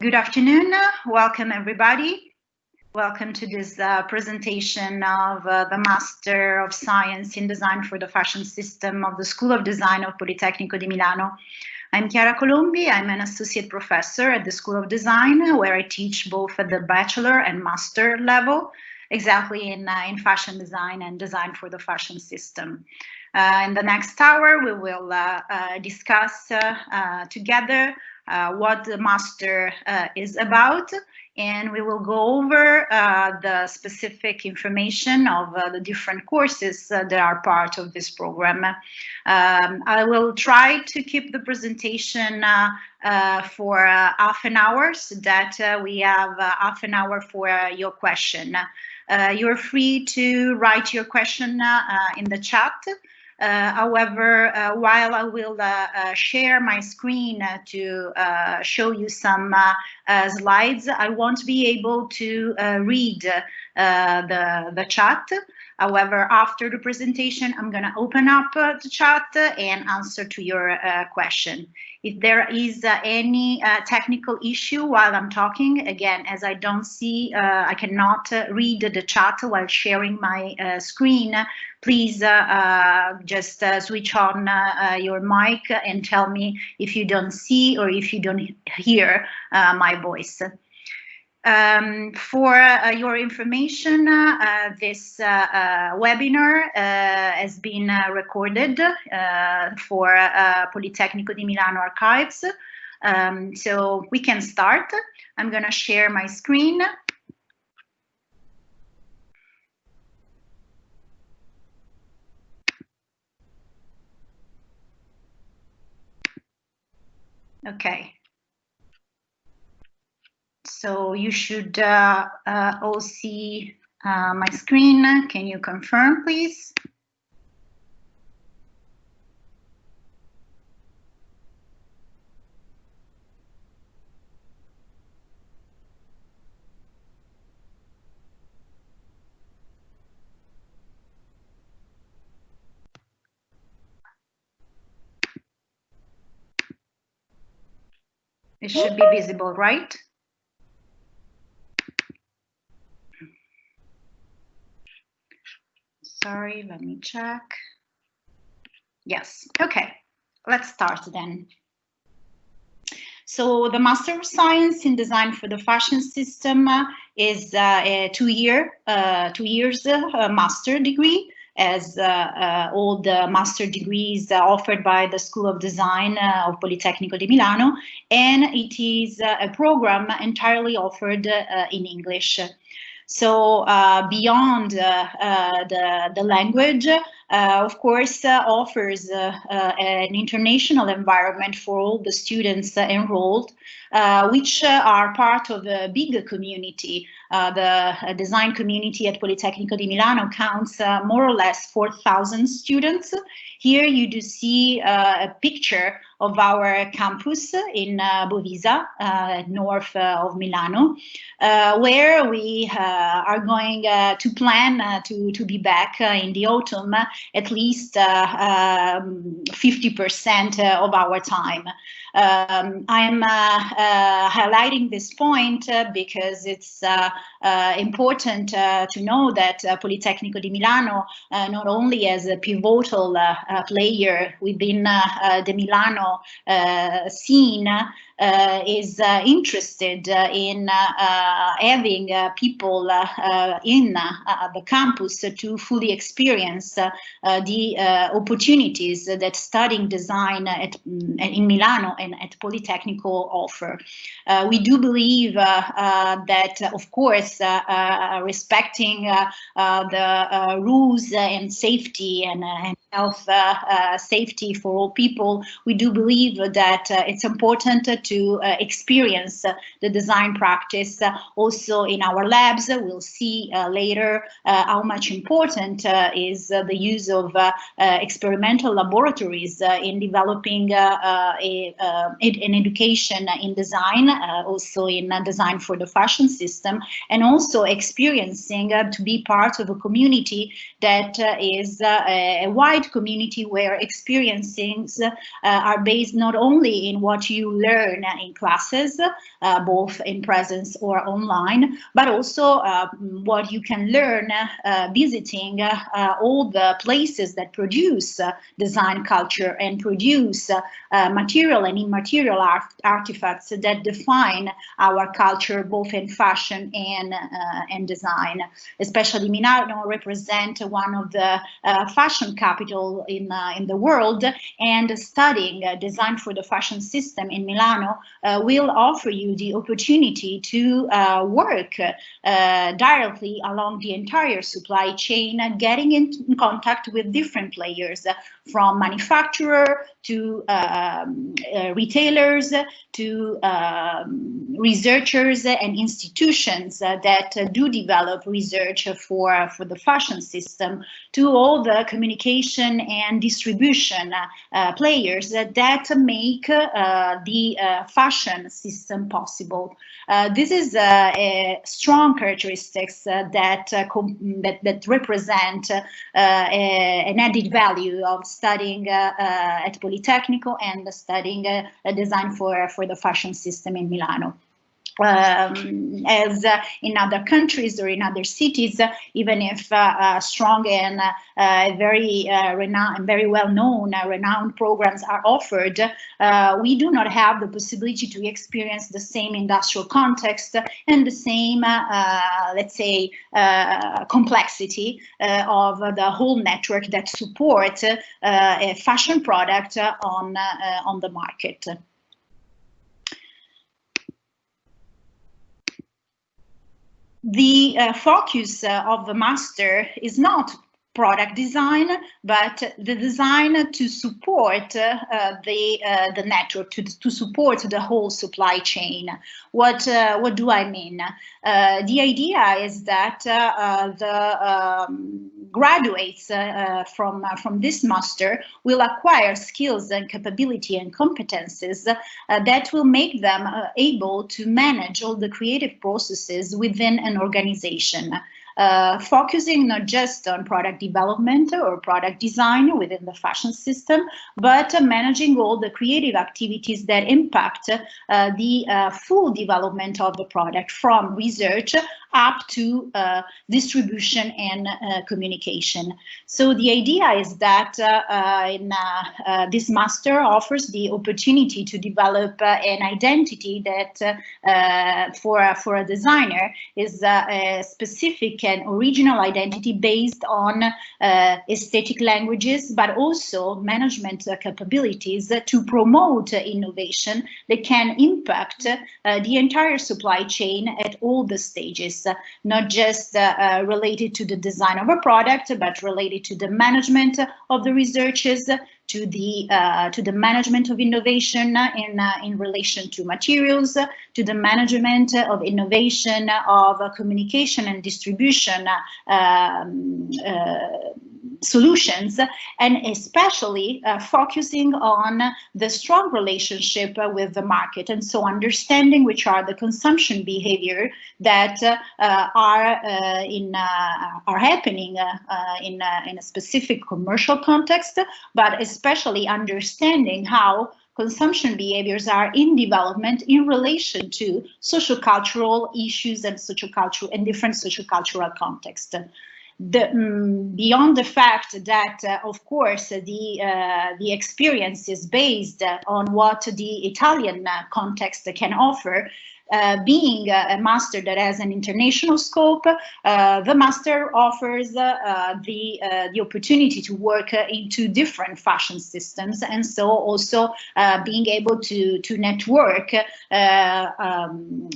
Good afternoon. Welcome, everybody. Welcome to this presentation of the Master of Science in Design for the Fashion System of the School of Design of Politecnico di Milano. I'm Chiara Colombi. I'm an associate professor at the School of Design, where I teach both at the bachelor and master level, exactly in fashion design and design for the fashion system. In the next hour, we will discuss together what the master is about, and we will go over the specific information of the different courses that are part of this program. I will try to keep the presentation for half an hour so that we have half an hour for your question. You're free to write your question in the chat. However, while I will share my screen to show you some slides, I won't be able to read the chat. However, after the presentation, I'm going to open up the chat and answer to your question. If there is any technical issue while I'm talking, again, as I don't see, I cannot read the chat while sharing my screen, please just switch on your mic and tell me if you don't see or if you don't hear my voice. For your information, this webinar has been recorded for Politecnico di Milano archives. So we can start. I'm going to share my screen. Okay. So you should all see my screen. Can you confirm, please? It should be visible, right? Sorry, let me check. Yes, okay, let's start then. So the Master of Science in Design for the Fashion System is a 2 years master degree, as all the master degrees offered by the School of Design of Politecnico di Milano, and it is a program entirely offered in English. So beyond the language, of course, offers an international environment for all the students enrolled, which are part of a bigger community. The design community at Politecnico di Milano counts more or less 4,000 students. Here you do see a picture of our campus in Bovisa, north of Milano, where we are going to plan to be back in the autumn at least 50% of our time. I'm highlighting this point because it's important to know that Politecnico di Milano not only as a pivotal player within the Milano scene is interested in having people in the campus to fully experience the opportunities that studying design in Milano and at Politecnico offer. We do believe that, of course, respecting the rules and safety and health safety for all people, we do believe that it's important to experience the design practice also in our labs. We'll see later how much important is the use of experimental laboratories in developing an education in design, also in design for the fashion system, and also experiencing to be part of a community that is a wide community where experiences are based not only in what you learn in classes, both in presence or online, but also what you can learn visiting all the places that produce design culture and produce material and immaterial artifacts that define our culture, both in fashion and design. Especially Milano represents one of the fashion capital in the world, and studying design for the fashion system in Milano will offer you the opportunity to work directly along the entire supply chain, getting in contact with different players, from manufacturer to retailers to researchers and institutions that do develop research for the fashion system, to all the communication and distribution players that make the fashion system possible. This is a strong characteristics that represent an added value of studying at Politecnico and studying design for the fashion system in Milano. As in other countries or in other cities, even if strong and very well-known, renowned programs are offered, we do not have the possibility to experience the same industrial context and the same, let's say, complexity of the whole network that support a fashion product on the market. The focus of the master is not product design, but the design to support the network, to support the whole supply chain. What do I mean? The idea is that the graduates from this master will acquire skills and capability and competences that will make them able to manage all the creative processes within an organization. Focusing not just on product development or product design within the fashion system, but managing all the creative activities that impact the full development of the product, from research up to distribution and communication. So the idea is that this master offers the opportunity to develop an identity that for a designer is a specific and original identity based on aesthetic languages, but also management capabilities to promote innovation that can impact the entire supply chain at all the stages, not just related to the design of a product, but related to the management of the researches, to the management of innovation in relation to materials, to the management of innovation of communication and distribution solutions, and especially focusing on the strong relationship with the market, and so understanding which are the consumption behavior that are happening in a specific commercial context, but especially understanding how consumption behaviors are in development in relation to sociocultural issues and different sociocultural contexts. Beyond the fact that, of course, the experience is based on what the Italian context can offer, being a master that has an international scope, the master offers the opportunity to work into different fashion systems, and so also being able to network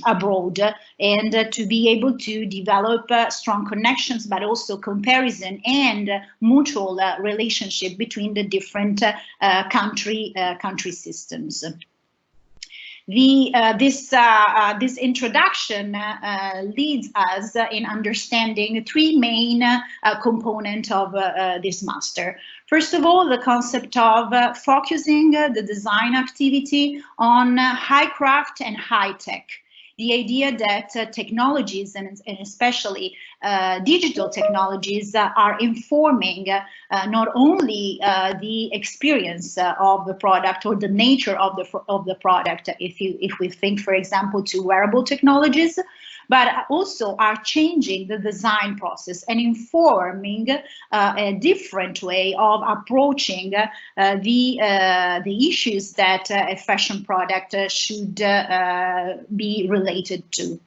abroad, and to be able to develop strong connections, but also comparison and mutual relationship between the different country systems. This introduction leads us in understanding three main components of this master. First of all, the concept of focusing the design activity on high craft and high tech. The idea that technologies, and especially digital technologies, are informing not only the experience of the product or the nature of the product, if we think, for example, to wearable technologies, but also are changing the design process and informing a different way of approaching the issues that a fashion product should be related to.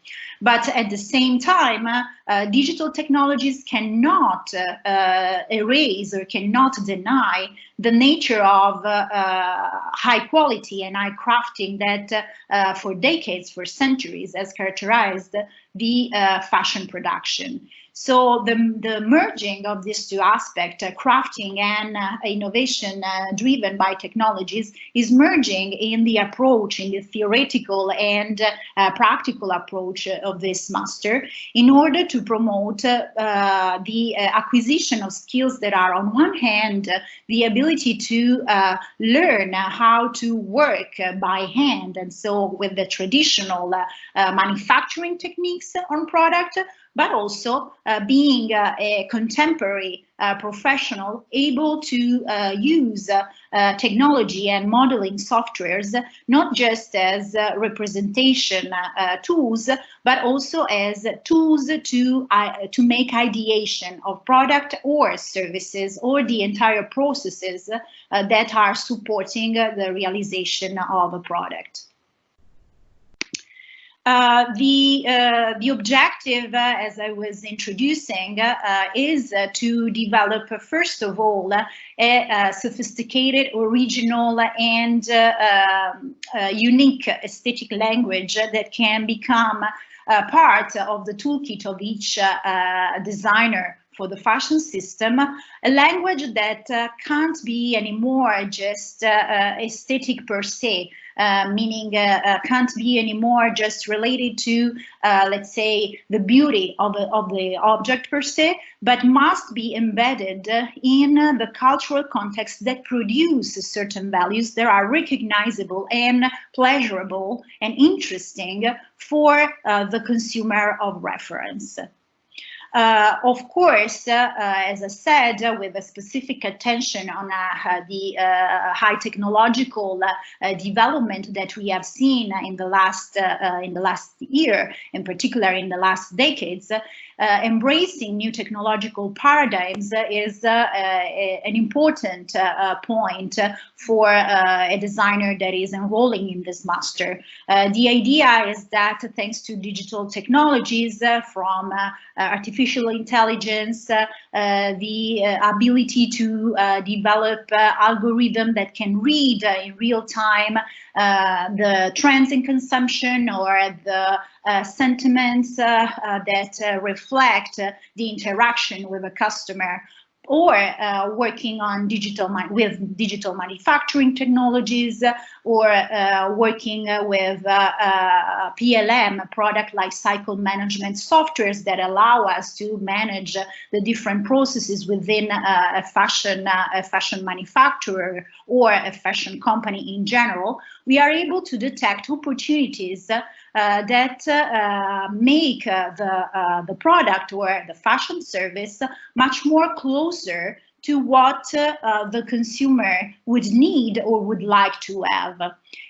But at the same time, digital technologies cannot erase or cannot deny the nature of high quality and high crafting that for decades, for centuries, has characterized the fashion production. So the merging of these two aspects, crafting and innovation driven by technologies, is merging in the approach, in the theoretical and practical approach of this master, in order to promote the acquisition of skills that are, on one hand, the ability to learn how to work by hand, and so with the traditional manufacturing techniques on product, but also being a contemporary professional able to use technology and modeling softwares, not just as representation tools, but also as tools to make ideation of product or services or the entire processes that are supporting the realization of a product. The objective, as I was introducing, is to develop, first of all, a sophisticated, original, and unique aesthetic language that can become part of the toolkit of each designer for the fashion system, a language that can't be anymore just aesthetic per se, meaning can't be anymore just related to, let's say, the beauty of the object per se, but must be embedded in the cultural context that produce certain values that are recognizable and pleasurable and interesting for the consumer of reference. Of course, as I said, with a specific attention on the high technological development that we have seen in the last year, in particular in the last decades, embracing new technological paradigms is an important point for a designer that is enrolling in this master. The idea is that thanks to digital technologies, from artificial intelligence, the ability to develop algorithms that can read in real time the trends in consumption or the sentiments that reflect the interaction with a customer, or working on digital manufacturing technologies, or working with PLM, product lifecycle management softwares that allow us to manage the different processes within a fashion manufacturer or a fashion company in general. We are able to detect opportunities that make the product or the fashion service much more closer to what the consumer would need or would like to have.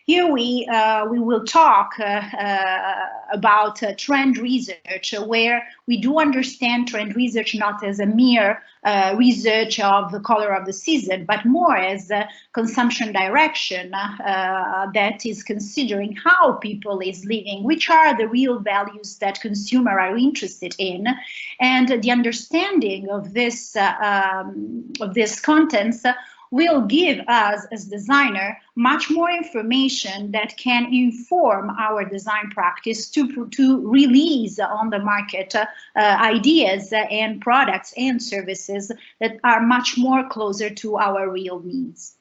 Here we will talk about trend research, where we do understand trend research not as a mere research of the color of the season, but more as a consumption direction that is considering how people is living, which are the real values that consumers are interested in, and the understanding of this contents will give us as designer much more information that can inform our design practice to release on the market ideas and products and services that are much more closer to our real needs.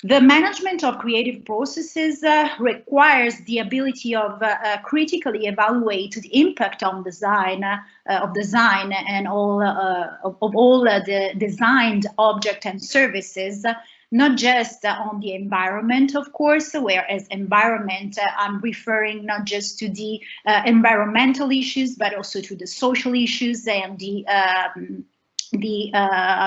The management of creative processes requires the ability of critically evaluate the impact on design and all of all the designed objects and services, not just on the environment, of course, whereas environment, I'm referring not just to the environmental issues, but also to the social issues and the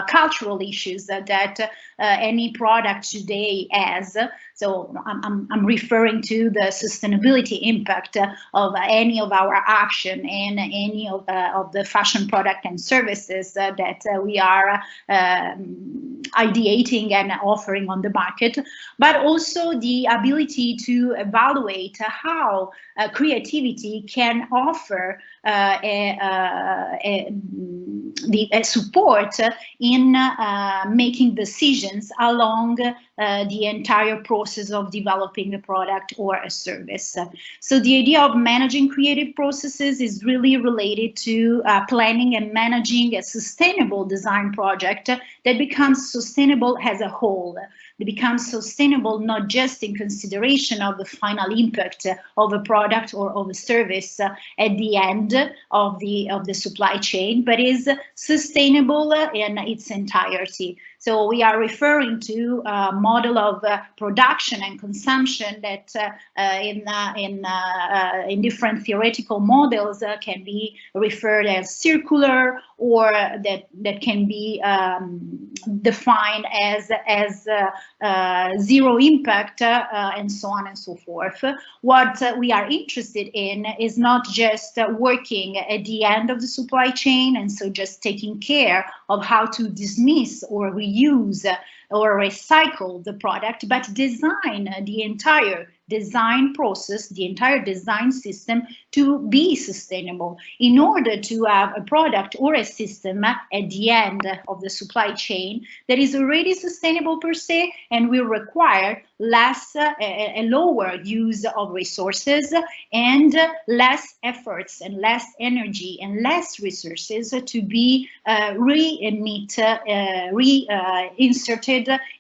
cultural issues that any product today has. So I'm referring to the sustainability impact of any of our action and any of the fashion product and services that we are ideating and offering on the market, but also the ability to evaluate how creativity can offer the support in making decisions along the entire process of developing a product or a service. So the idea of managing creative processes is really related to planning and managing a sustainable design project that becomes sustainable as a whole. It becomes sustainable not just in consideration of the final impact of a product or of a service at the end of the supply chain, but is sustainable in its entirety. So we are referring to a model of production and consumption that in different theoretical models can be referred as circular, or that can be defined as zero impact, and so on and so forth. What we are interested in is not just working at the end of the supply chain, and so just taking care of how to dismiss or reuse or recycle the product, but design the entire design process, the entire design system to be sustainable in order to have a product or a system at the end of the supply chain that is already sustainable per se and will require less, a lower use of resources and less efforts and less energy and less resources to be reinserted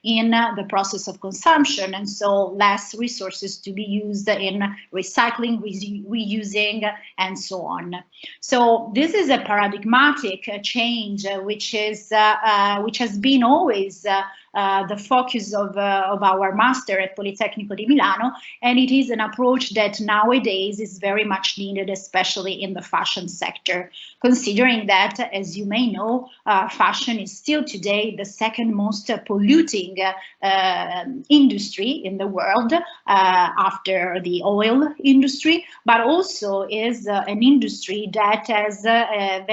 in the process of consumption, and so less resources to be used in recycling, reusing, and so on. So this is a paradigmatic change which has been always the focus of our master at Politecnico di Milano, and it is an approach that nowadays is very much needed, especially in the fashion sector, considering that, as you may know, fashion is still today the second most polluting industry in the world after the oil industry, but also is an industry that has had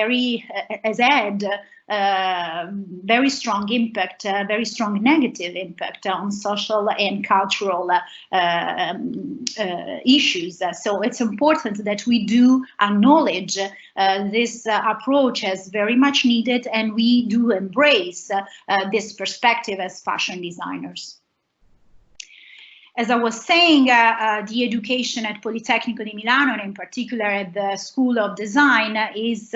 very strong impact, very strong negative impact on social and cultural issues. So it's important that we do acknowledge this approach as very much needed, and we do embrace this perspective as fashion designers. As I was saying, the education at Politecnico di Milano, and in particular at the School of Design, is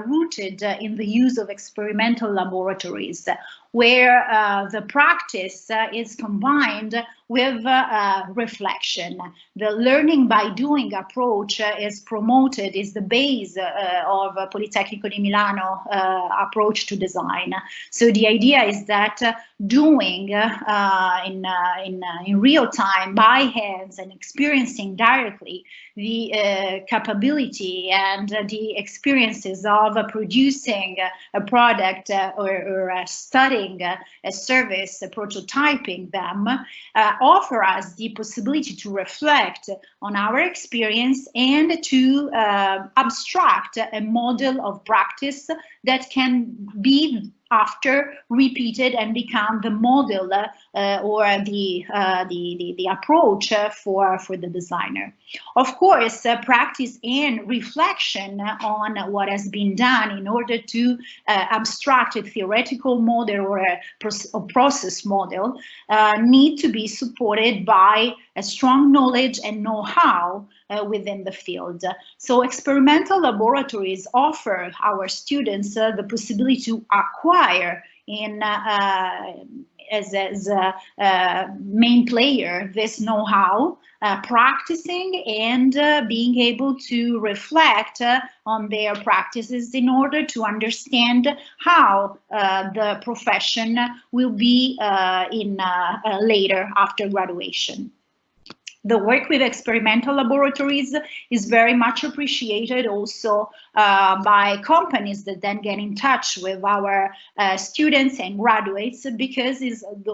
rooted in the use of experimental laboratories, where the practice is combined with reflection. The learning by doing approach is promoted, is the base of Politecnico di Milano approach to design. So the idea is that doing in real time by hands and experiencing directly the capability and the experiences of producing a product or studying a service, prototyping them, offer us the possibility to reflect on our experience and to abstract a model of practice that can be after repeated and become the model or the approach for the designer. Of course, practice and reflection on what has been done in order to abstract a theoretical model or a process model need to be supported by a strong knowledge and know-how within the field. So experimental laboratories offer our students the possibility to acquire in as a main player this know-how, practicing and being able to reflect on their practices in order to understand how the profession will be in later after graduation. The work with experimental laboratories is very much appreciated also by companies that then get in touch with our students and graduates, because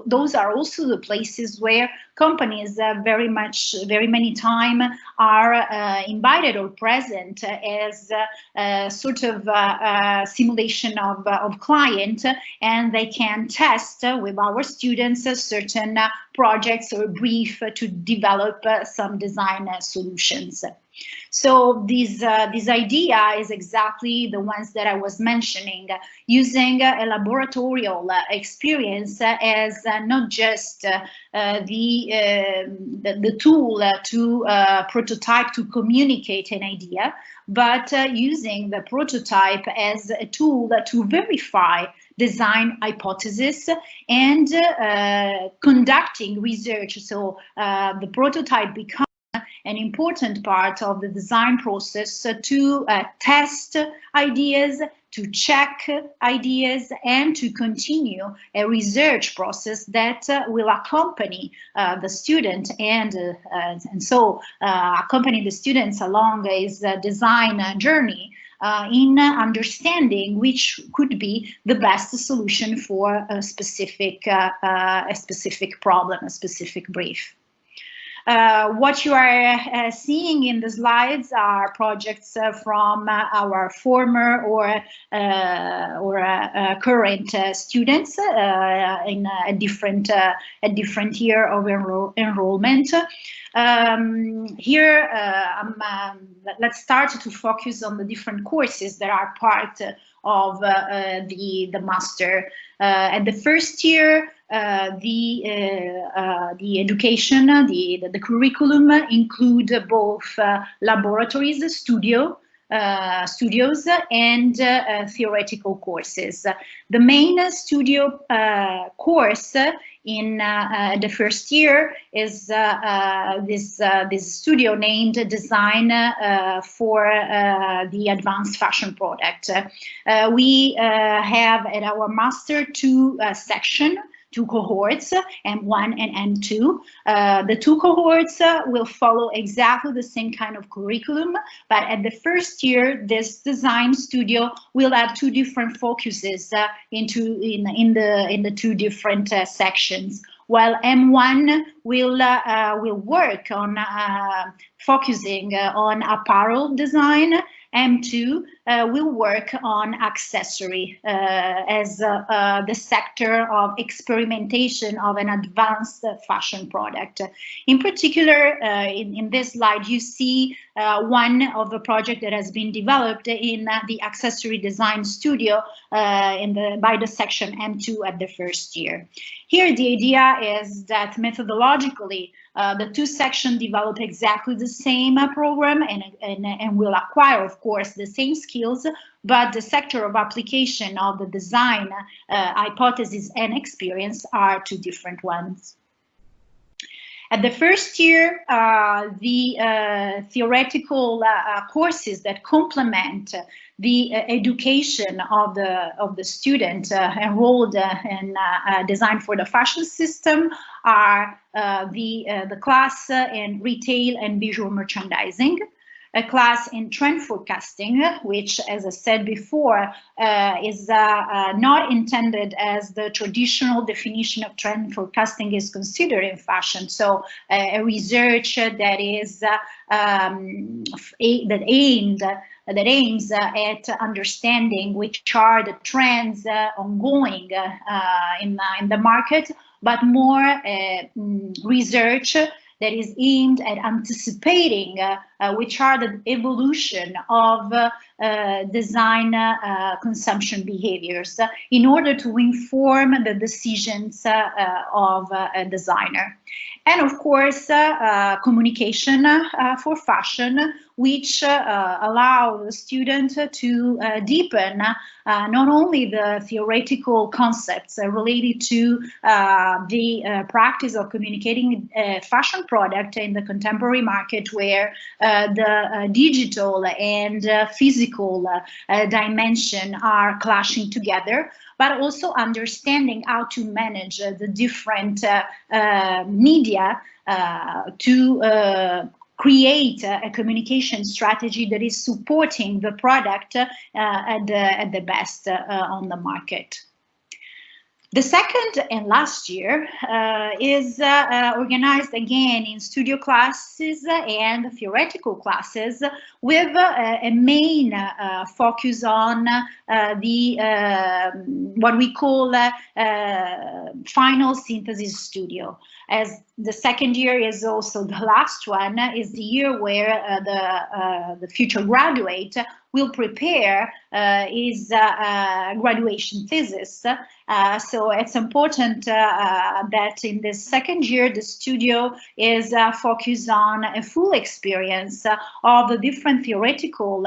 those are also the places where companies very many time are invited or present as sort of simulation of client, and they can test with our students certain projects or brief to develop some design solutions. So this idea is exactly the ones that I was mentioning, using a laboratorial experience as not just the tool to prototype, to communicate an idea, but using the prototype as a tool to verify design hypothesis and conducting research. So the prototype becomes an important part of the design process to test ideas, to check ideas, and to continue a research process that will accompany the student and so accompany the students along his design journey in understanding which could be the best solution for a specific problem, a specific brief. What you are seeing in the slides are projects from our former or current students in a different year of enrollment. Here, let's start to focus on the different courses that are part of the master. At the first year, the education, the curriculum include both laboratories, studios, and theoretical courses. The main studio course in the first year is this studio named Design for the Advanced Fashion Product. We have at our master two sections, two cohorts, M1 and M2. The two cohorts will follow exactly the same kind of curriculum, but at the first year, this design studio will have two different focuses in the two different sections. While M1 will work on focusing on apparel design, M2 will work on accessory as the sector of experimentation of an advanced fashion product. In particular, in this slide, you see one of the project that has been developed in the accessory design studio by the section M2 at the first year. Here, the idea is that methodologically, the two sections develop exactly the same program and will acquire, of course, the same skills, but the sector of application of the design hypothesis and experience are two different ones. At the first year, the theoretical courses that complement the education of the student enrolled in Design for the Fashion System are the class in Retail and Visual Merchandising, a class in trend forecasting, which, as I said before, is not intended as the traditional definition of trend forecasting is considered in fashion. So a research that is that aims at understanding which are the trends ongoing in the market, but more research that is aimed at anticipating which are the evolution of design consumption behaviors in order to inform the decisions of a designer. And of course, communication for fashion, which allow the student to deepen not only the theoretical concepts related to the practice of communicating a fashion product in the contemporary market, where the digital and physical dimension are clashing together, but also understanding how to manage the different media to create a communication strategy that is supporting the product at the best on the market. The second and last year is organized again in studio classes and theoretical classes, with a main focus on what we the final synthesis studio. As the second year is also the last one, is the year where the future graduate will prepare his graduation thesis. So it's important that in this second year, the studio is focused on a full experience of the different theoretical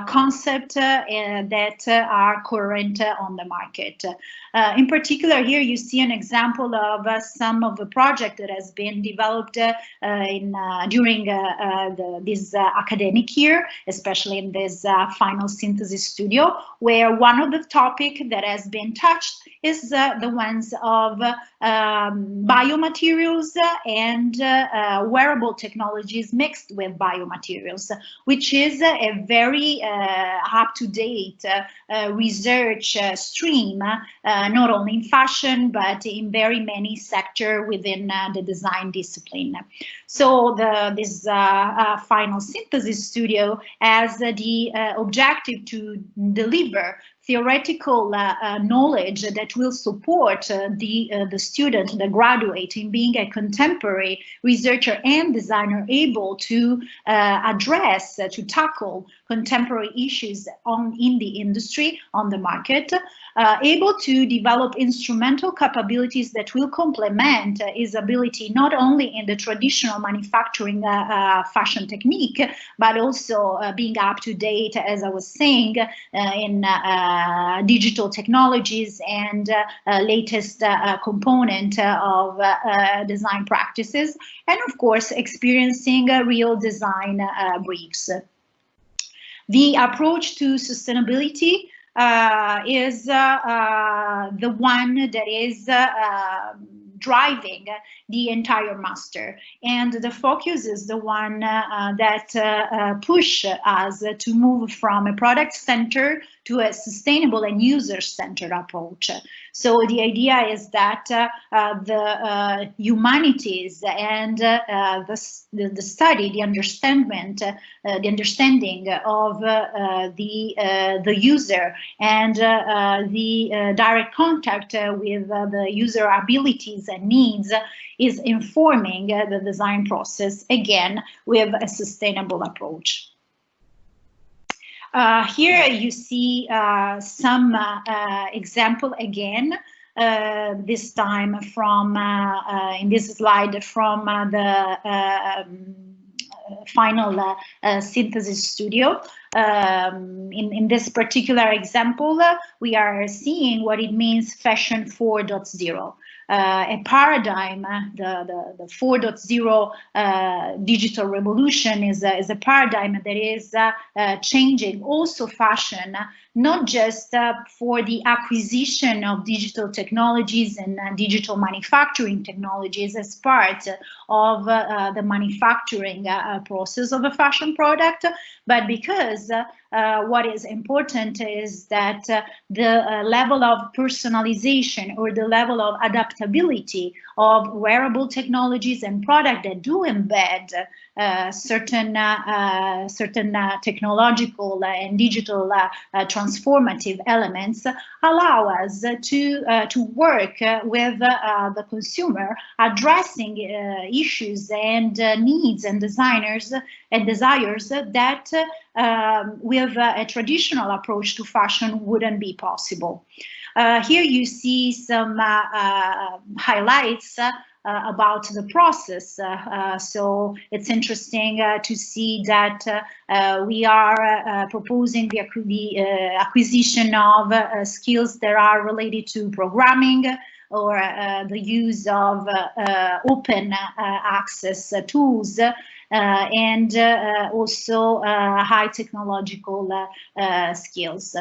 concepts that are current on the market. In particular, here you see an example of some of the project that has been developed during this academic year, especially in this final synthesis studio, where one of the topics that has been touched is the ones of biomaterials and wearable technologies mixed with biomaterials, which is a very up-to-date research stream, not only in fashion, but in very many sectors within the design discipline. So this final synthesis studio has the objective to deliver theoretical knowledge that will support the student, the graduate, in being a contemporary researcher and designer able to address, to tackle contemporary issues in the industry, on the market, able to develop instrumental capabilities that will complement his ability not only in the traditional manufacturing fashion technique, but also being up to date, as I was saying, in digital technologies and latest component of design practices, and of course experiencing real design briefs. The approach to sustainability is the one that is driving the entire master, and the focus is the one that push us to move from a product-centered to a sustainable and user-centered approach. So the idea is that the humanities and the study, the understanding of the user and the direct contact with the user abilities and needs is informing the design process, again, with a sustainable approach. Here you see some example again, this time from, in this slide, from the final synthesis studio. In this particular example, we are seeing what it means fashion 4.0. A paradigm, the 4.0 digital revolution is a paradigm that is changing also fashion, not just for the acquisition of digital technologies and digital manufacturing technologies as part of the manufacturing process of a fashion product, but because what is important is that the level of personalization or the level of adaptability of wearable technologies and products that do embed certain technological and digital transformative elements allow us to work with the consumer, addressing issues and needs and desires that with a traditional approach to fashion wouldn't be possible. Here you see some highlights about the process. So it's interesting to see that we are proposing the acquisition of skills that are related to programming, or the use of open access tools, and also high technological skills.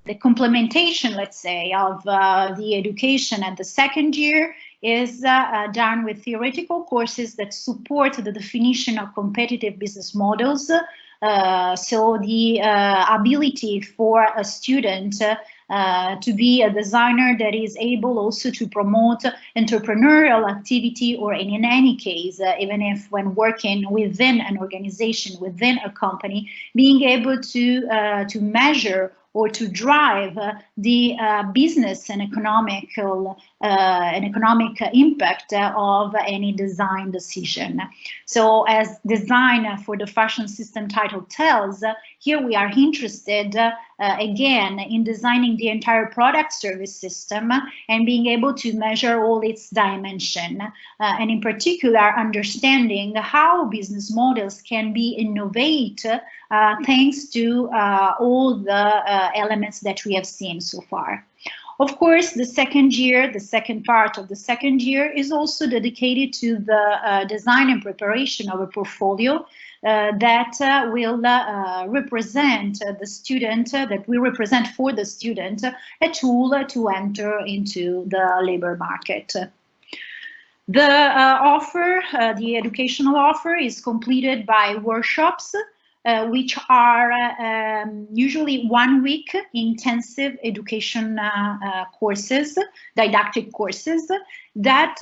The complementation, let's say, of the education at the second year is done with theoretical courses that support the definition of competitive business models. So the ability for a student to be a designer that is able also to promote entrepreneurial activity, or in any case, even if when working within an organization, within a company, being able to measure or to drive the business and economic impact of any design decision. So as design for the fashion system title tells, here we are interested again in designing the entire product service system and being able to measure all its dimension, and in particular understanding how business models can be innovated thanks to all the elements that we have seen so far. Of course, the second year, the second part of the second year, is also dedicated to the design and preparation of a portfolio that will represent the student, that will represent for the student a tool to enter into the labor market. The offer, the educational offer, is completed by workshops, which are usually 1 week intensive education courses, didactic courses, that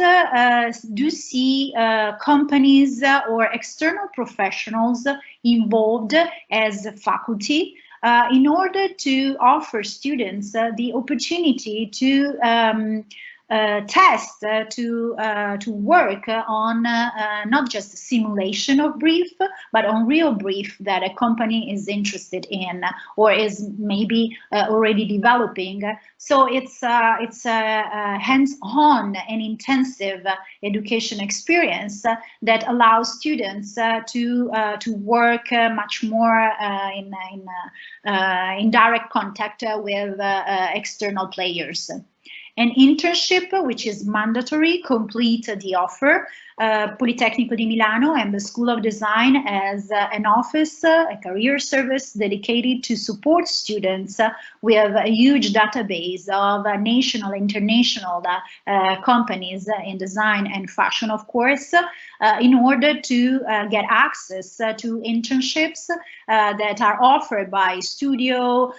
do see companies or external professionals involved as faculty in order to offer students the opportunity to test, to work on not just simulation of brief, but on real brief that a company is interested in or is maybe already developing. So it's a hands-on and intensive education experience that allows students to work much more in direct contact with external players. An internship, which is mandatory, complete the offer. Politecnico di Milano and the School of Design as an office, a career service dedicated to support students with a huge database of national, international companies in design and fashion, of course, in order to get access to internships that are offered by studio,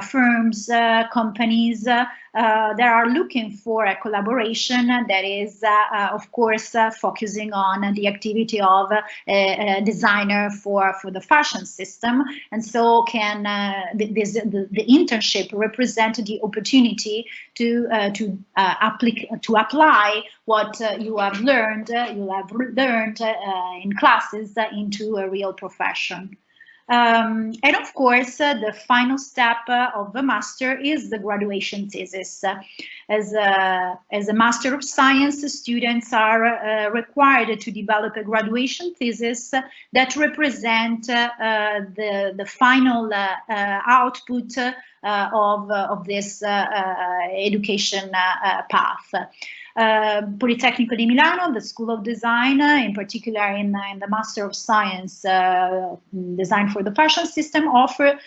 firms, companies that are looking for a collaboration that is, of course, focusing on the activity of a designer for the fashion system. And so can the internship represent the opportunity to apply what you have learned in classes into a real profession. And of course, the final step of the master is the graduation thesis. As a Master of Science, students are required to develop a graduation thesis that represent the final output of this education path. Politecnico di Milano, the School of Design, in particular in the Master of Science Design for the Fashion System, offer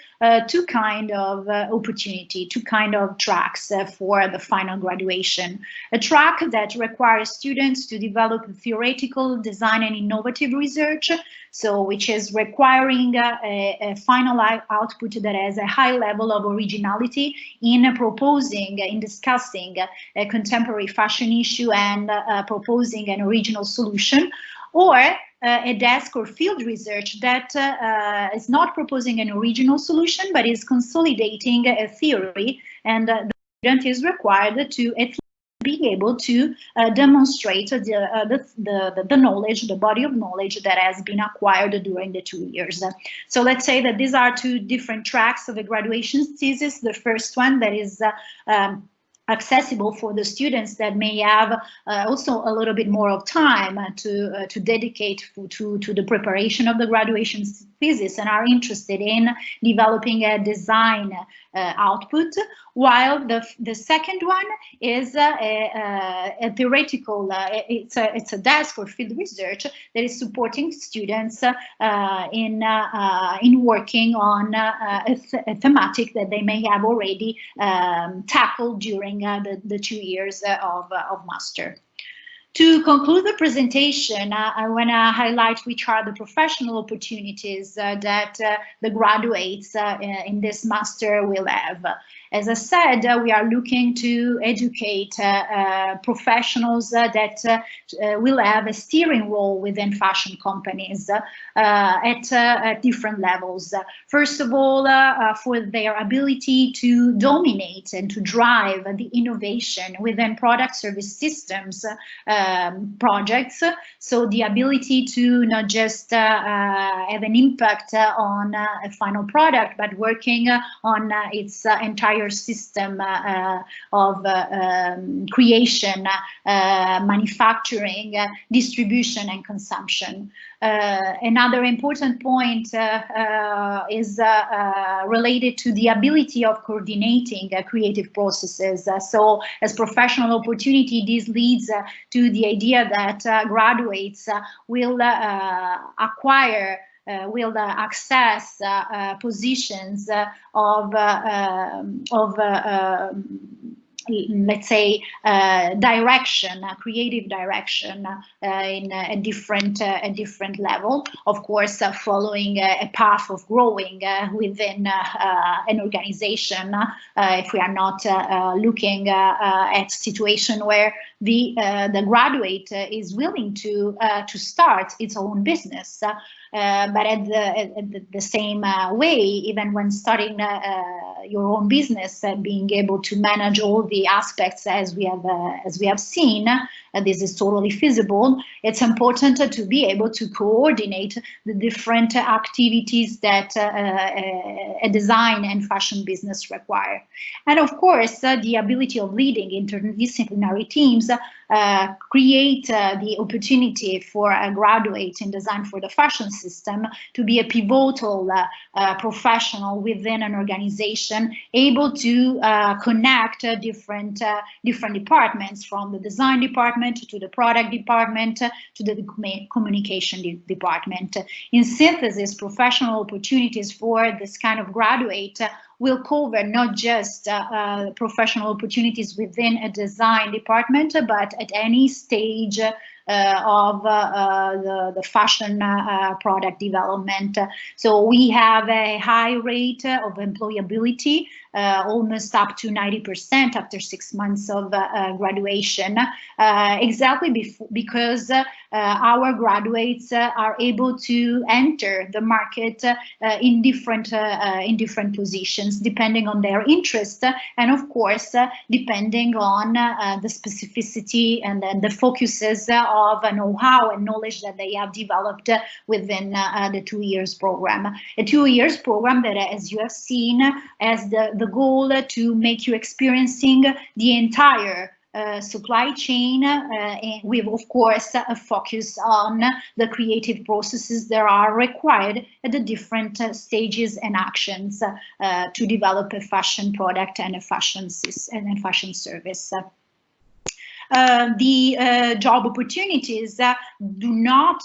two kind of opportunity, two kind of tracks for the final graduation. A track that requires students to develop theoretical design and innovative research, so which is requiring a final output that has a high level of originality in proposing, in discussing a contemporary fashion issue and proposing an original solution, or a desk or field research that is not proposing an original solution, but is consolidating a theory, and the student is required to at being able to demonstrate the knowledge, the body of knowledge that has been acquired during the 2 years. So let's say that these are two different tracks of a graduation thesis. The first one that is accessible for the students that may have also a little bit more of time to dedicate to the preparation of the graduation thesis and are interested in developing a design output, while the second one is a theoretical, it's a desk or field research that is supporting students in working on a thematic that they may have already tackled during the 2 years of master. To conclude the presentation, I want to highlight which are the professional opportunities that the graduates in this master will have. As I said, we are looking to educate professionals that will have a steering role within fashion companies at different levels. First of all, for their ability to dominate and to drive the innovation within product service systems projects. So the ability to not just have an impact on a final product, but working on its entire system of creation, manufacturing, distribution, and consumption. Another important point is related to the ability of coordinating creative processes. So as professional opportunity, this leads to the idea that graduates will acquire will access positions of let's say direction, creative direction in a different level. Of course, following a path of growing within an organization. If we are not looking at a situation where the graduate is willing to start its own business. But at the same way, even when starting your own business, being able to manage all the aspects as we have seen, this is totally feasible. It's important to be able to coordinate the different activities that a design and fashion business require. And of course, the ability of leading interdisciplinary teams create the opportunity for a graduate in design for the fashion system to be a pivotal professional within an organization, able to connect different departments, from the design department to the product department to the communication department. In synthesis, professional opportunities for this kind of graduate will cover not just professional opportunities within a design department, but at any stage of the fashion product development. So we have a high rate of employability, almost up to 90% after 6 months of graduation, exactly because our graduates are able to enter the market in different positions, depending on their interest, and of course, depending on the specificity and then the focuses of know-how and knowledge that they have developed within the 2 years program. A 2 years program that, as you have seen, has the goal to make you experiencing the entire supply chain, and with, of course, a focus on the creative processes that are required at the different stages and actions to develop a fashion product and a fashion service. The job opportunities do not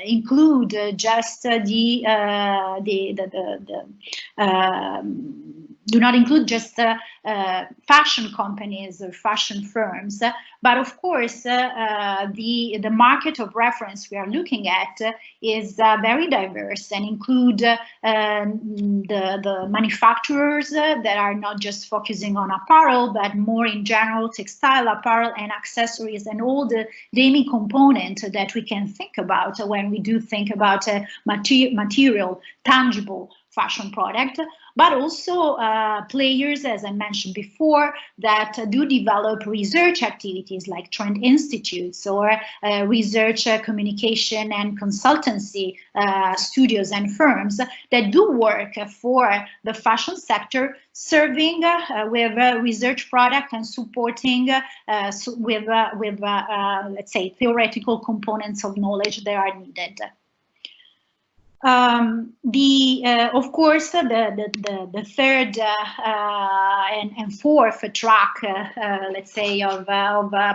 include just do not include just fashion companies or fashion firms, but of course the market of reference we are looking at is very diverse and include the manufacturers that are not just focusing on apparel, but more in general textile, apparel, and accessories, and all the daily component that we can think about when we do think about a material, tangible fashion product, but also players, as I mentioned before, that do develop research activities like trend institutes or research communication and consultancy studios and firms that do work for the fashion sector, serving with research product and supporting with let's say, theoretical components of knowledge that are needed. Of course, the third and fourth track, let's say, of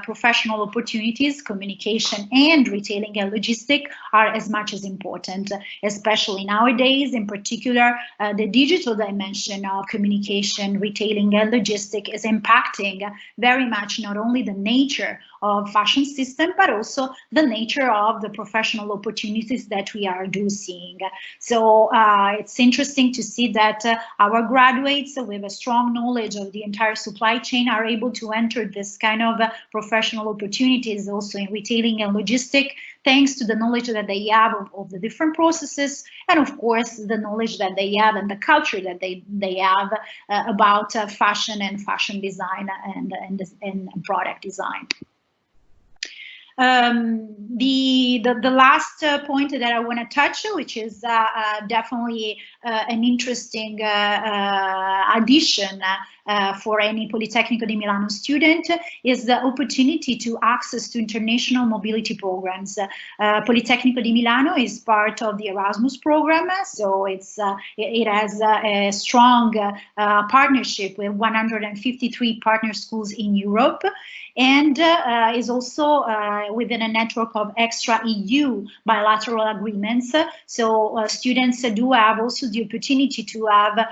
professional opportunities, communication and retailing and logistic, are as much as important, especially nowadays. In particular, the digital dimension of communication, retailing and logistic is impacting very much not only the nature of fashion system, but also the nature of the professional opportunities that we are seeing. So it's interesting to see that our graduates with a strong knowledge of the entire supply chain are able to enter this kind of professional opportunities also in retailing and logistic, thanks to the knowledge that they have of the different processes, and of course the knowledge that they have and the culture that they have about fashion and fashion design and product design. The last point that I want to touch, which is definitely an interesting addition for any Politecnico di Milano student, is the opportunity to access to international mobility programs. Politecnico di Milano is part of the Erasmus program, so it has a strong partnership with 153 partner schools in Europe, and is also within a network of extra EU bilateral agreements. So students do have also the opportunity to have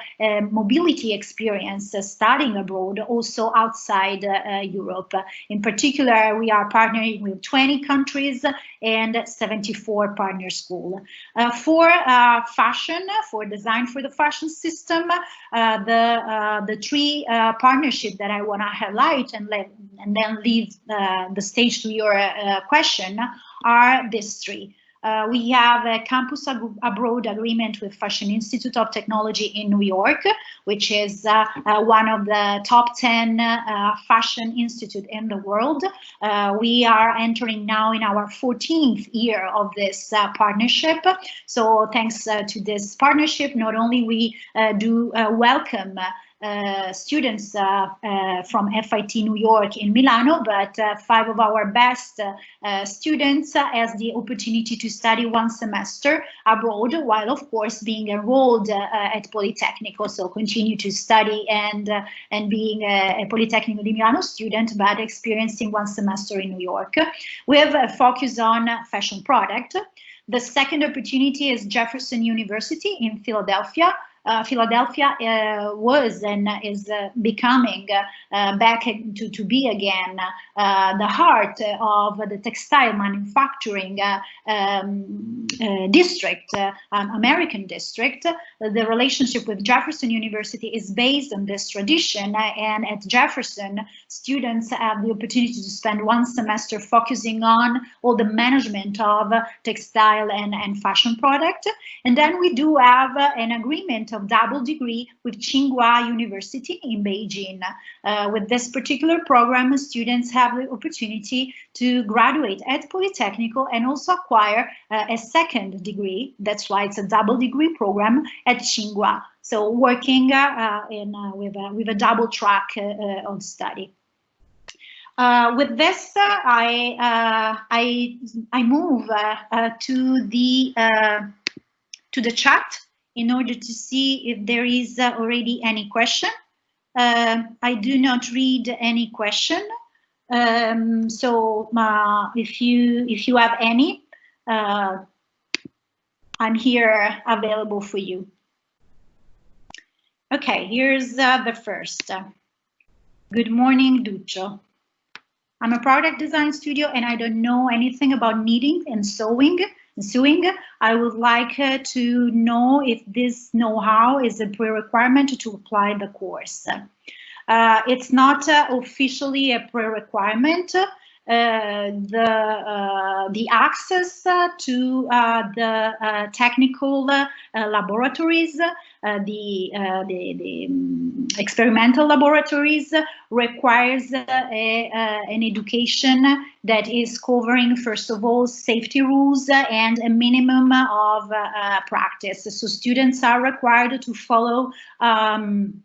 mobility experience studying abroad, also outside Europe. In particular, we are partnering with 20 countries and 74 partner schools. For fashion, for design for the fashion system, the three partnerships that I want to highlight and then leave the stage to your question are these three. We have a campus abroad agreement with Fashion Institute of Technology in New York, which is one of the top 10 fashion institute in the world. We are entering now in our 14th year of this partnership. So thanks to this partnership, not only we do welcome students from FIT New York in Milano, but 5 of our best students has the opportunity to study 1 semester abroad, while of course being enrolled at Politecnico, so continue to study and being a Politecnico di Milano student, but experiencing 1 semester in New York. We have a focus on fashion product. The second opportunity is Jefferson University in Philadelphia. Philadelphia was and is becoming back to be again the heart of the textile manufacturing district, American district. The relationship with Jefferson University is based on this tradition, and at Jefferson, students have the opportunity to spend 1 semester focusing on all the management of textile and fashion product. And then we do have an agreement of double degree with Tsinghua University in Beijing. With this particular program, students have the opportunity to graduate at Politecnico and also acquire a second degree. That's why it's a double degree program at Tsinghua. So working with a double track of study. With this, I move to the chat in order to see if there is already any question. I do not read any question, so if you have any, I'm here available for you. Okay, here's the first. Good morning, Duccio. I'm a product design studio and I don't know anything about knitting and sewing. I would like to know if this know-how is a pre-requirement to apply the course. It's not officially a pre-requirement. the access to the technical laboratories, the experimental laboratories requires an education that is covering, first of all, safety rules and a minimum of practice. So students are required to follow an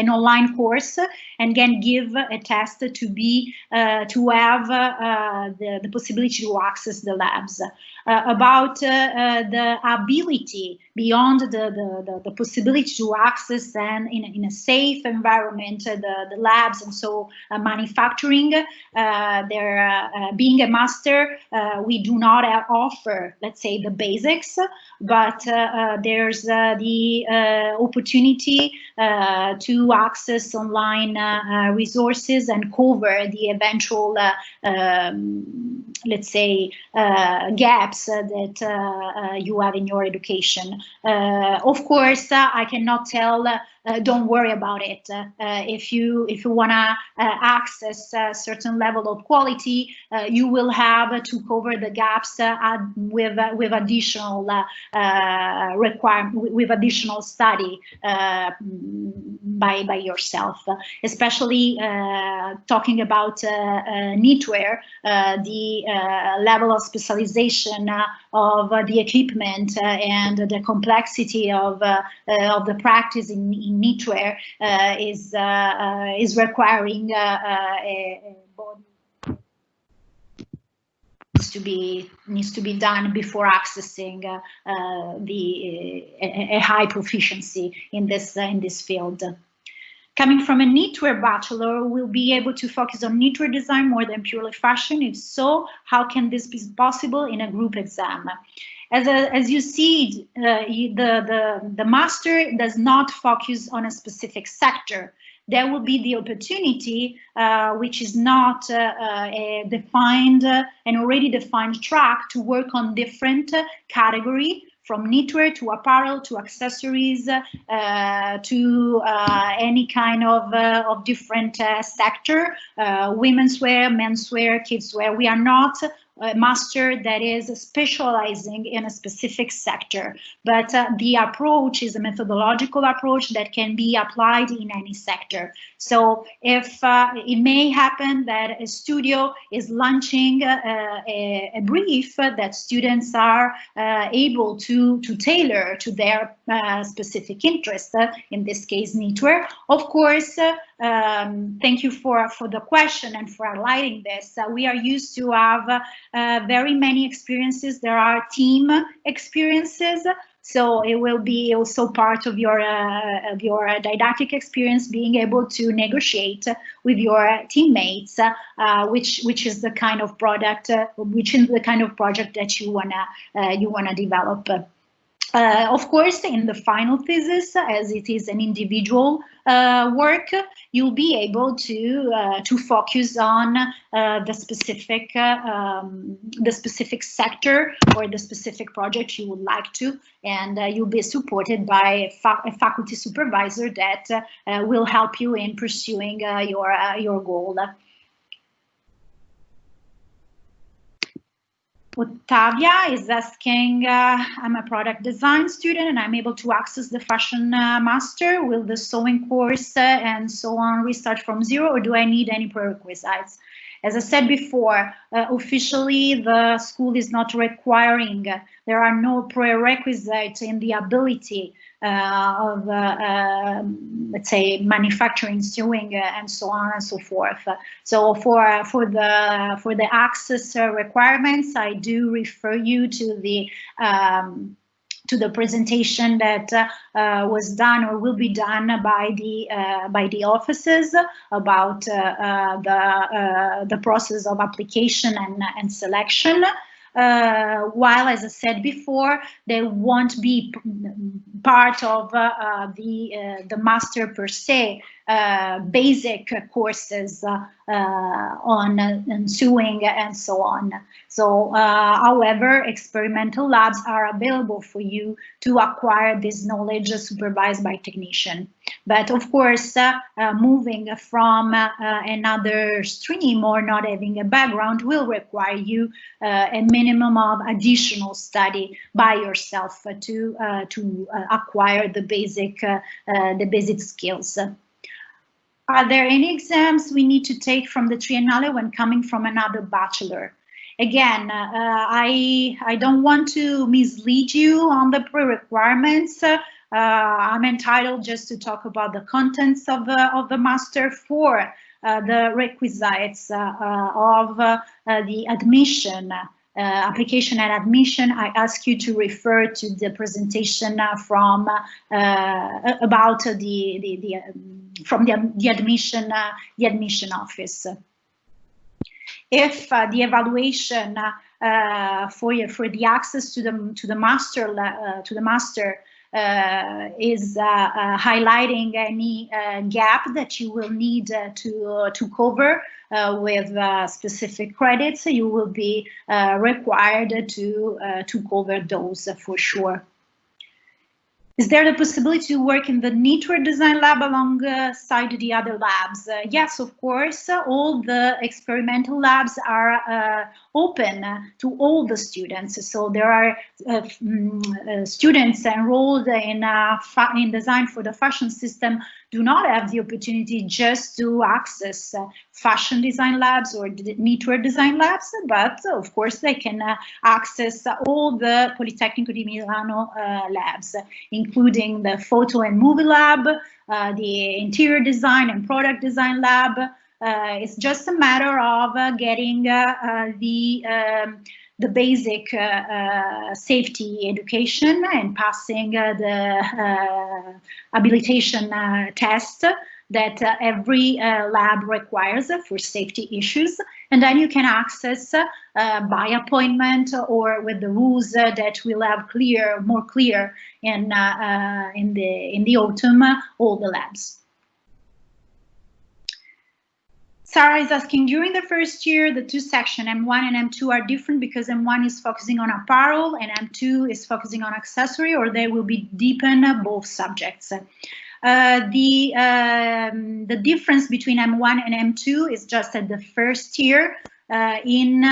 online course and can give a test to be to have the possibility to access the labs. About the ability beyond the possibility to access and in a safe environment the labs, and so manufacturing, being a master, we do not offer, let's say, the basics, but there's the opportunity to access online resources and cover the eventual, let's say, gaps that you have in your education. Of course, I cannot tell, don't worry about it. If you want to access a certain level of quality, you will have to cover the gaps with additional with additional study by yourself. Especially talking about knitwear, the level of specialization of the equipment and the complexity of the practice in knitwear is requiring a body needs to be done before accessing a high proficiency in this field. Coming from a knitwear bachelor, will be able to focus on knitwear design more than purely fashion? If so, how can this be possible in a group exam? As you see, the master does not focus on a specific sector. There will be the opportunity, which is not a defined, an already defined track, to work on different category, from knitwear to apparel to accessories to any kind of different sector, women's wear, men's wear, kids wear. We are not a master that is specializing in a specific sector, but the approach is a methodological approach that can be applied in any sector. So if it may happen that a studio is launching a brief that students are able to tailor to their specific interest, in this case knitwear. Of course, thank you for the question and for highlighting this. We are used to have very many experiences. There are team experiences, so it will be also part of your didactic experience, being able to negotiate with your teammates, which is the kind of product, which is the kind of project that you wanna develop. Of course, in the final thesis, as it is an individual work, you'll be able to focus on the specific sector or the specific project you would like to, and you'll be supported by a faculty supervisor that will help you in pursuing your goal. Ottavia is asking, I'm a product design student and I'm able to access the fashion master. Will the sewing course and so on restart from zero, or do I need any prerequisites? As I said before, officially the school is not requiring, there are no prerequisites in the ability of, let's say, manufacturing, sewing, and so on and so forth. So for the access requirements, I do refer you to the presentation that was done or will be done by the offices about the process of application and selection. While, as I said before, they won't be part of the master per se. basic courses on sewing and so on. So, however, experimental labs are available for you to acquire this knowledge supervised by technician. But of course, moving from another stream or not having a background will require you a minimum of additional study by yourself to acquire the basic skills. Are there any exams we need to take from the triennale when coming from another bachelor? Again, I don't want to mislead you on the pre-requirements. I'm entitled just to talk about the contents of the master. For the requisites of the admission, application and admission, I ask you to refer to the presentation from about the admission office. If the evaluation for the access to the master is highlighting any gap that you will need to cover with specific credits, you will be required to cover those for sure. Is there the possibility to work in the knitwear design lab alongside the other labs? Yes, of course. All the experimental labs are open to all the students. So there are students enrolled in design for the fashion system do not have the opportunity just to access fashion design labs or knitwear design labs, but of course they can access all the Politecnico di Milano labs, including the photo and movie lab, the interior design and product design lab. It's just a matter of getting the basic safety education and passing the habilitation test that every lab requires for safety issues, and then you can access by appointment or with the rules that will have more clear in the autumn all the labs. Sarah is asking, during the first year, the two sections, M1 and M2, are different because M1 is focusing on apparel and M2 is focusing on accessory, or they will be deepen both subjects. The difference between M1 and M2 is just at the first year in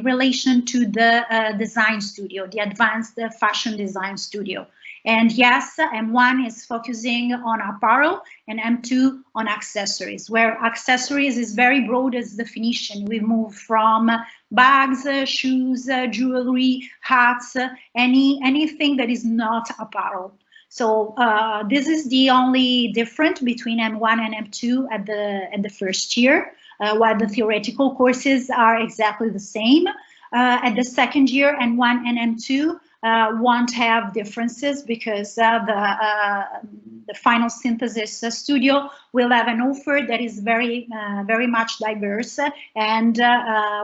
relation to the design studio, the advanced fashion design studio. And yes, M1 is focusing on apparel and M2 on accessories, where accessories is very broad as definition. We move from bags, shoes, jewelry, hats, anything that is not apparel. So this is the only difference between M1 and M2 at the first year, while the theoretical courses are exactly the same. At the second year, M1 and M2 won't have differences because the final synthesis studio will have an offer that is very much diverse and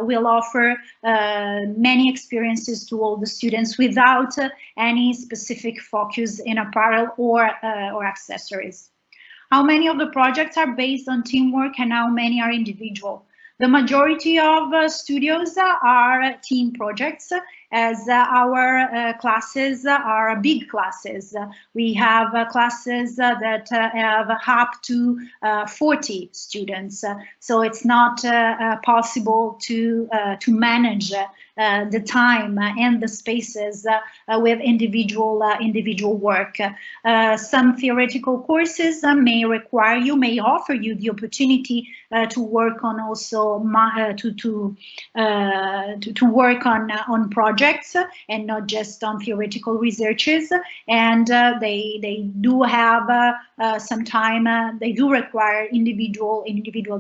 will offer many experiences to all the students without any specific focus in apparel or accessories. How many of the projects are based on teamwork and how many are individual? The majority of studios are team projects, as our classes are big classes. We have classes that have up to 40 students, so it's not possible to manage the time and the spaces with individual work. Some theoretical courses may offer you the opportunity to work on also to work on projects and not just on theoretical researches, and they do have some time. They do require individual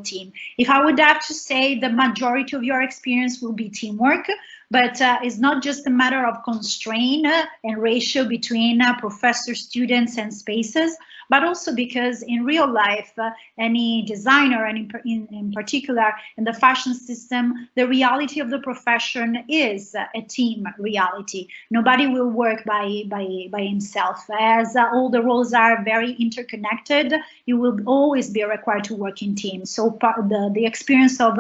team. If I would have to say, the majority of your experience will be teamwork, But it's not just a matter of constraint and ratio between professor, students, and spaces, but also because in real life, any designer, and in particular in the fashion system, the reality of the profession is a team reality. Nobody will work by himself. As all the roles are very interconnected, you will always be required to work in teams. So the experience of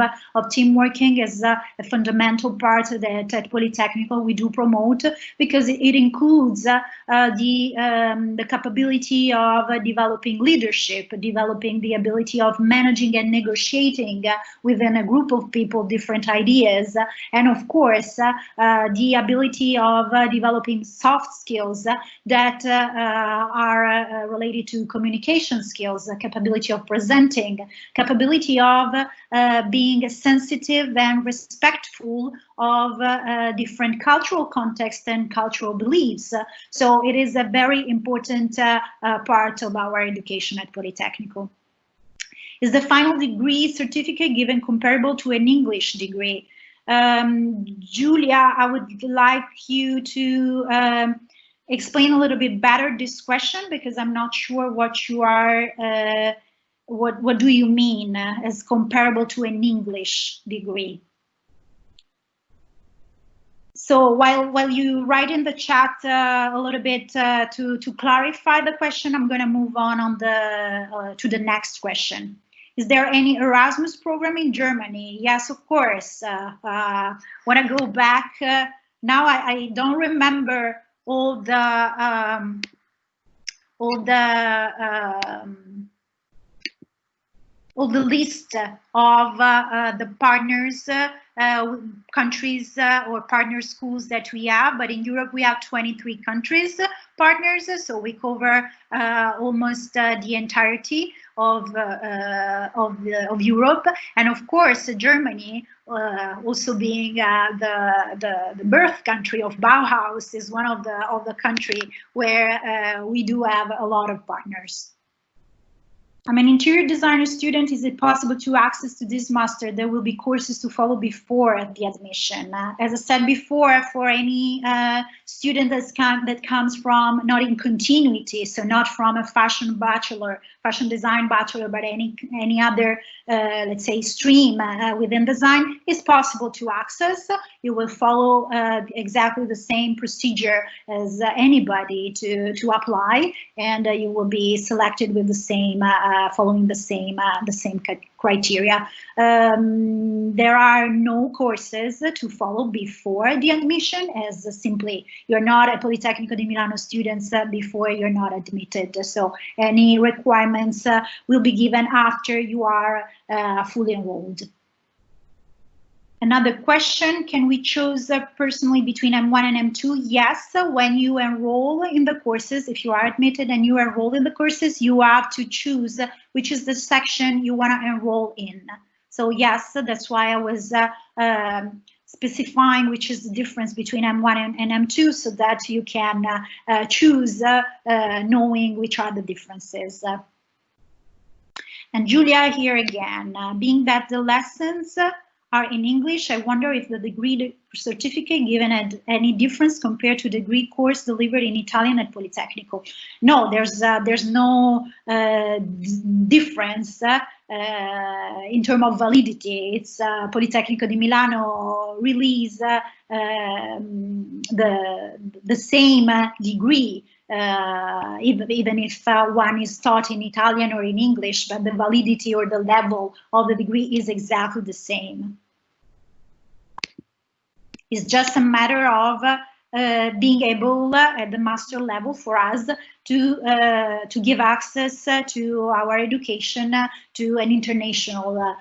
team working is a fundamental part that at Polytechnical we do promote, because it includes the capability of developing leadership, developing the ability of managing and negotiating within a group of people different ideas, and of course the ability of developing soft skills that are related to communication skills, capability of presenting, capability of being sensitive and respectful of different cultural contexts and cultural beliefs. So it is a very important part of our education at Polytechnical. Is the final degree certificate given comparable to an English degree? Julia, I would like you to explain a little bit better this question, because I'm not sure what you are, what do you mean as comparable to an English degree? So while you write in the chat a little bit to clarify the question, I'm going to move on to the next question. Is there any Erasmus program in Germany? Yes, of course. When I go back, now I don't remember all the list of the partners, countries or partner schools that we have, but in Europe we have 23 countries partners, so we cover almost the entirety of Europe, and of course Germany, also being the birth country of Bauhaus, is one of the country where we do have a lot of partners. I'm an interior designer student. Is it possible to access to this master? There will be courses to follow before the admission. As I said before, for any student that comes from not in continuity, so not from a fashion design bachelor, but any other, let's say, stream within design, is possible to access. You will follow exactly the same procedure as anybody to apply, and you will be selected with the same. Following the same criteria. There are no courses to follow before the admission, as simply you're not a Politecnico di Milano students before you're not admitted. So any requirements will be given after you are fully enrolled. Another question, can we choose personally between M1 and M2? Yes, when you enroll in the courses, if you are admitted and you enroll in the courses, you have to choose which is the section you want to enroll in. So yes, that's why I was specifying which is the difference between M1 and M2, so that you can choose knowing which are the differences. And Julia here again, being that the lessons are in English, I wonder if the degree certificate given at any difference compared to the degree course delivered in Italian at Politecnico. No, there's no difference in terms of validity. It's Politecnico di Milano release the same degree, even if one is taught in Italian or in English, but the validity or the level of the degree is exactly the same. It's just a matter of being able at the master level for us to give access to our education to an international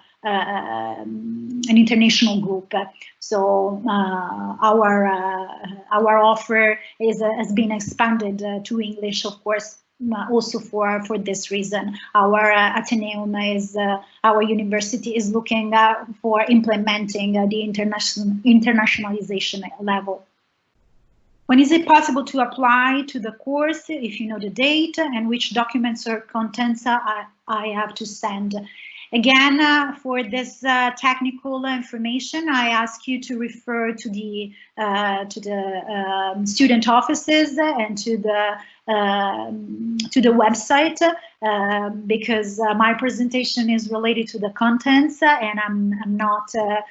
group. So our offer has been expanded to English, of course, also for this reason. Our Athenaeum our university is looking for implementing the internationalization level. When is it possible to apply to the course, if you know the date, and which documents or contents I have to send? Again, for this technical information, I ask you to refer to the student offices and to the website, because my presentation is related to the contents, and I'm not the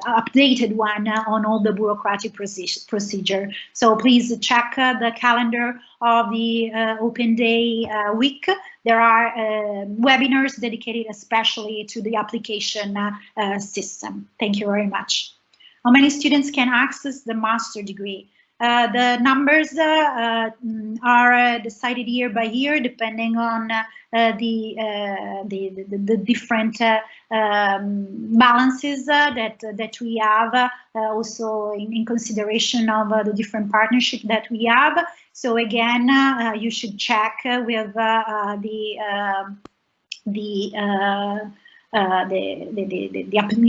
updated one on all the bureaucratic procedure. So please check the calendar of the Open Day week. There are webinars dedicated especially to the application system. Thank you very much. How many students can access the master degree? The numbers are decided year by year, depending on the different balances that we have, also in consideration of the different partnerships that we have. So again, you should check with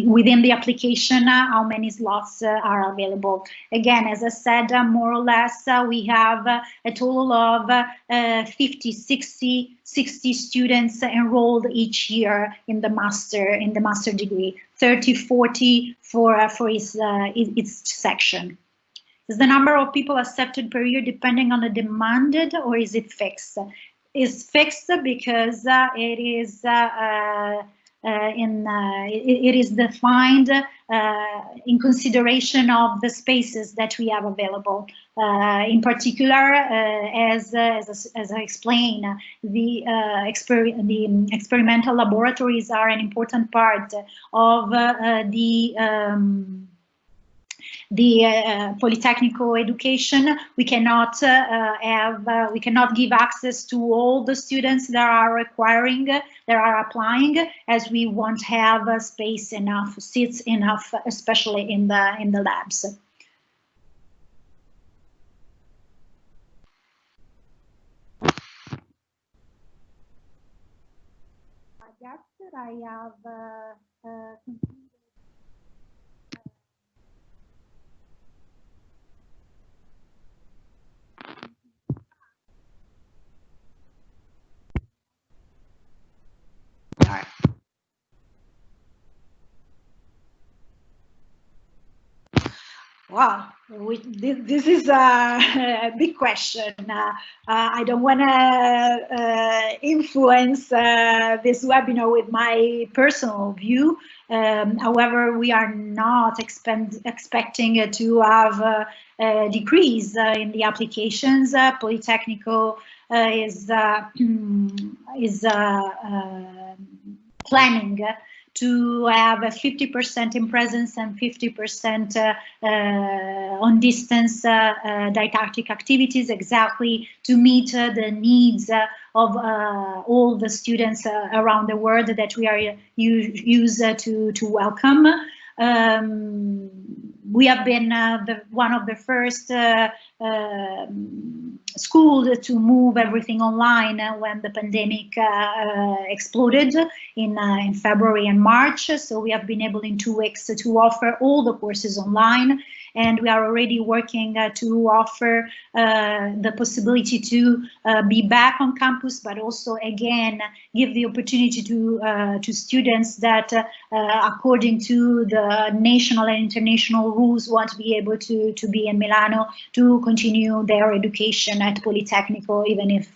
within the application how many slots are available. Again, as I said, more or less we have a total of 50, 60 students enrolled each year in the master degree, 30, 40 for each section. Is the number of people accepted per year depending on the demanded, or is it fixed? It's fixed because it is it is defined in consideration of the spaces that we have available. In particular, as I explained, the experimental laboratories are an important part of the polytechnical education. We cannot we cannot give access to all the students that are applying, as we won't have space enough, seats enough, especially in the labs. I guess that I have Wow, this is a big question. I don't want to influence this webinar with my personal view. However, we are not expecting to have a decrease in the applications. Polytechnical is planning to have a 50% in presence and 50% on distance didactic activities, exactly to meet the needs of all the students around the world that we are used to welcome. We have been one of the first schools to move everything online when the pandemic exploded in February and March. So we have been able in 2 weeks to offer all the courses online, and we are already working to offer the possibility to be back on campus, but also again give the opportunity to students that according to the national and international rules want to be able to be in Milano to continue their education at Politecnico, even if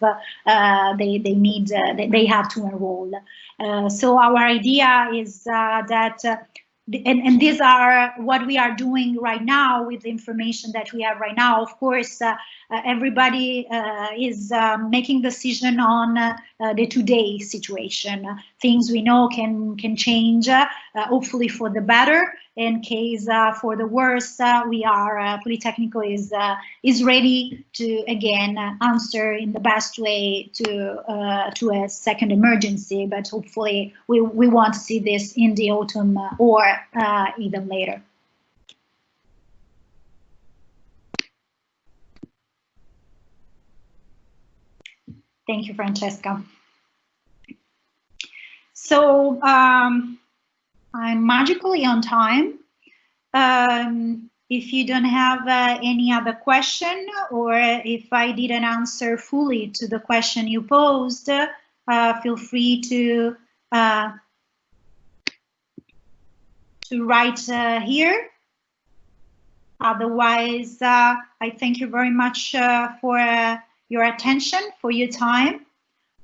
they have to enroll. So our idea is that and these are what we are doing right now with the information that we have right now. Of course, everybody is making decision on the today situation. Things we know can change, hopefully for the better. In case for the worst, we are Politecnico is ready to again answer in the best way to a second emergency. But hopefully we won't see this in the autumn or even later. Thank you, Francesca. So I'm magically on time. If you don't have any other question, or if I didn't answer fully to the question you posed, feel free to write here. Otherwise, I thank you very much for your attention, for your time.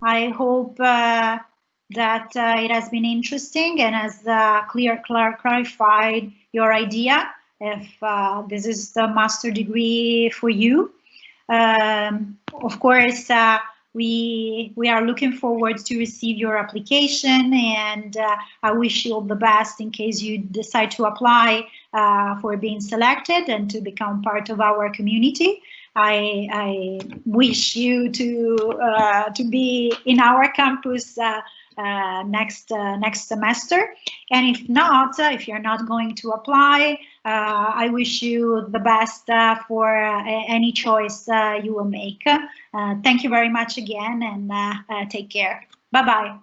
I hope that it has been interesting and has clarified your idea if this is the master degree for you. Of course, we are looking forward to receive your application, and I wish you all the best in case you decide to apply for being selected and to become part of our community. I wish you to be in our campus next semester, and if not, if you're not going to apply, I wish you the best for any choice you will make. Thank you very much again, and take care. Bye-bye.